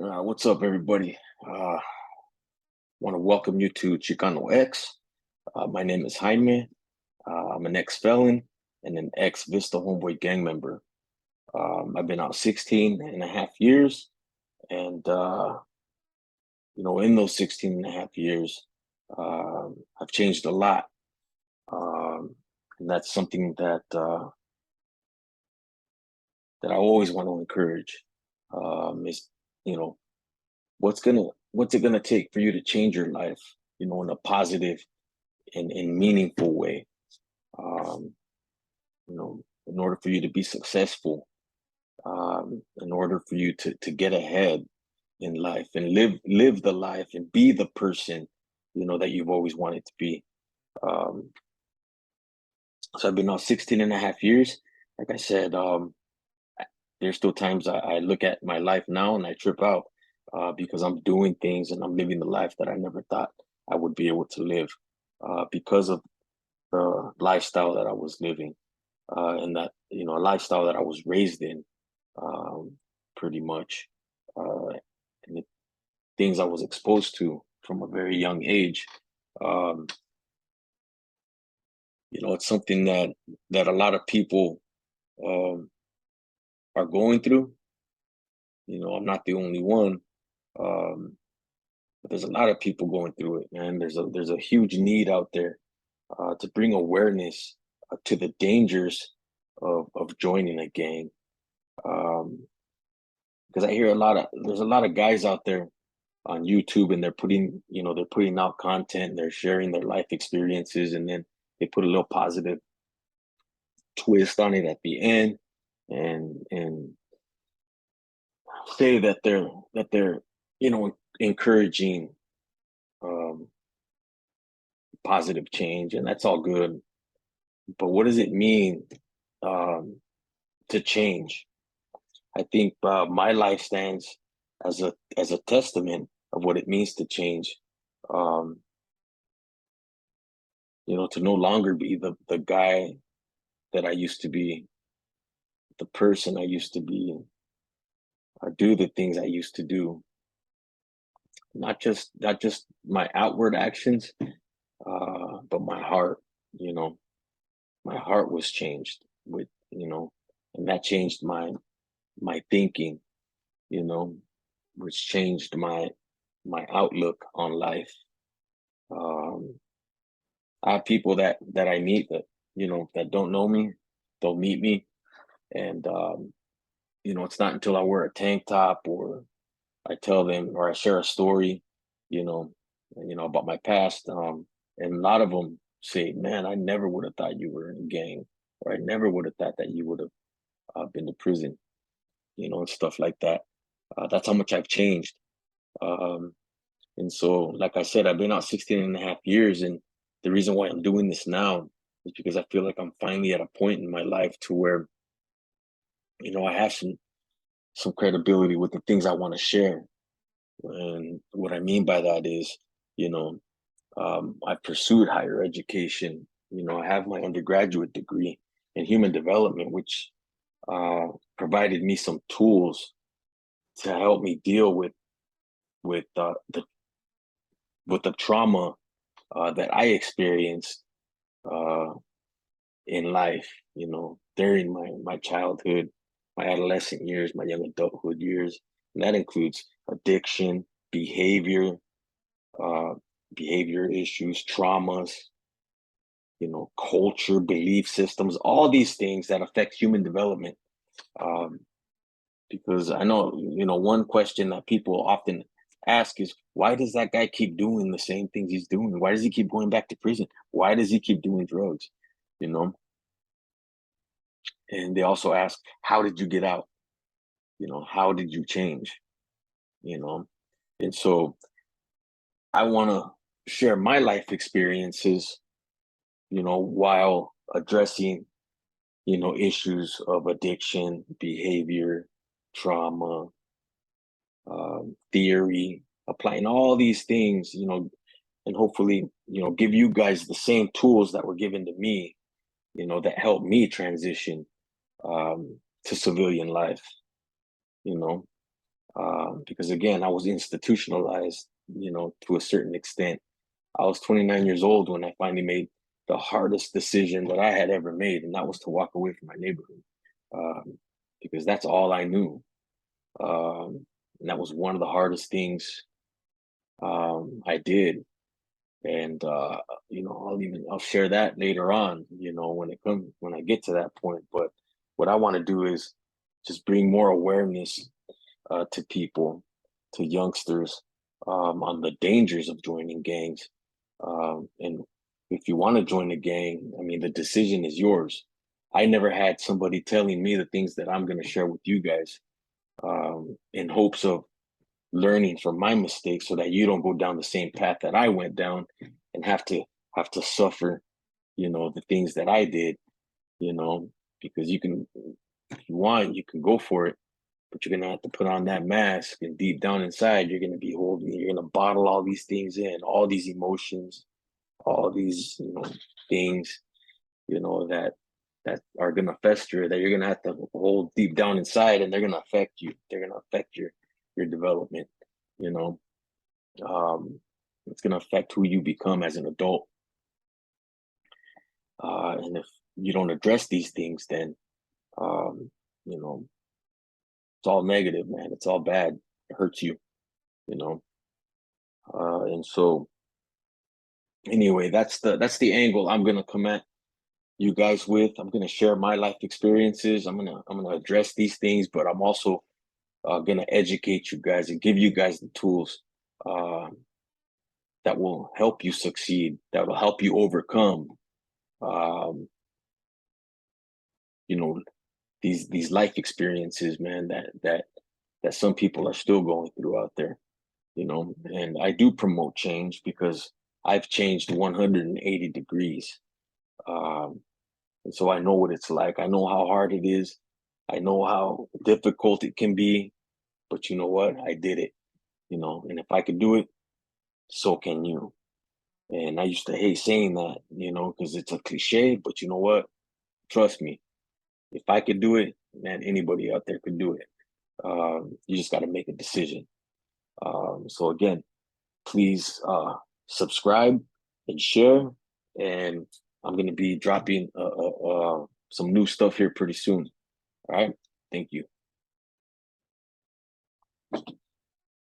What's up, everybody? Want to welcome you to Chicano-EX. My name is Jaime. I'm an ex-felon and an ex-Vista Homeboy gang member. I've been out 16 and a half years. And, in those 16 and a half years, I've changed a lot. And that's something that I always want to encourage. Is, you know, what's it gonna take for you to change your life, in a positive and meaningful way. Um, in order for you to be successful, in order for you to get ahead in life and live the life and be the person, that you've always wanted to be. Um, so I've been on 16 and a half years. Like I said, there's still times I look at my life now and I trip out because I'm doing things and I'm living the life that I never thought I would be able to live because of the lifestyle that I was living and that, a lifestyle that I was raised in pretty much. And the things I was exposed to from a very young age. Um, it's something that a lot of people um, are going through. I'm not the only one. But there's a lot of people going through it, man. There's a huge need out there to bring awareness to the dangers of joining a gang. Because I hear there's a lot of guys out there on YouTube, and they're putting out content, they're sharing their life experiences, and then they put a little positive twist on it at the end, and say that they're encouraging um, positive change, and that's all good. But what does it mean um, to change? I think my life stands as a testament of what it means to change. Um, to no longer be the guy that I used to be, the person I used to be, or do the things I used to do. Not just my outward actions, but my heart. You know, my heart was changed and that changed my thinking. You know, which changed my outlook on life. Um, I have people that I meet that don't know me, they'll meet me, and it's not until I wear a tank top or I tell them or I share a story, you know, about my past. And a lot of them say, "Man, I never would have thought you were in a gang, or I never would have thought that you would have been to prison," and stuff like that. That's how much I've changed. Um, and so, like I said, I've been out 16 and a half years, and the reason why I'm doing this now is because I feel like I'm finally at a point in my life to where, I have some credibility with the things I want to share. And what I mean by that is, you know, I pursued higher education. I have my undergraduate degree in human development, which provided me some tools to help me deal with the trauma that I experienced uh, in life. During my childhood, my adolescent years, my young adulthood years, and that includes addiction, uh, behavior issues, traumas, culture, belief systems, all these things that affect human development. Um, because I know, one question that people often ask is, why does that guy keep doing the same things he's doing? Why does he keep going back to prison? Why does he keep doing drugs? You know, and they also ask, how did you get out? How did you change? You know, and so I want to share my life experiences, while addressing, issues of addiction, behavior, trauma, theory, applying all these things, and hopefully, give you guys the same tools that were given to me, that helped me transition to civilian life, you know. because again, I was institutionalized, to a certain extent. I was 29 years old when I finally made the hardest decision that I had ever made, and that was to walk away from my neighborhood, um, because that's all I knew. And that was one of the hardest things I did. And I'll share that later on, when I get to that point. But what I want to do is just bring more awareness to people, to youngsters, on the dangers of joining gangs. And if you want to join a gang, I mean, the decision is yours. I never had somebody telling me the things that I'm going to share with you guys, in hopes of learning from my mistakes so that you don't go down the same path that I went down and have to suffer, the things that I did, you know, because you can, if you want, you can go for it, but you're gonna have to put on that mask, and deep down inside, you're gonna be holding, you're gonna bottle all these things in, all these emotions, all these, things, that are gonna fester, that you're gonna have to hold deep down inside, and they're gonna affect you. They're gonna affect your development. You know, it's gonna affect who you become as an adult. And if you don't address these things, then um, you know, it's all negative, man. It's all bad. It hurts you. You know, and so anyway, that's the angle I'm gonna come at you guys with. I'm gonna share my life experiences. I'm gonna address these things, but I'm also gonna educate you guys and give you guys the tools uh, that will help you succeed, that will help you overcome, um, you know, these life experiences, man, that some people are still going through out there. And I do promote change because I've changed 180 degrees. Um, and so I know what it's like. I know how hard it is. I know how difficult it can be, but you know what? I did it, and if I could do it, so can you. And I used to hate saying that, because it's a cliche, but you know what? Trust me, if I could do it, man, anybody out there could do it. You just got to make a decision. So again, please subscribe and share. And I'm going to be dropping some new stuff here pretty soon. All right. Thank you.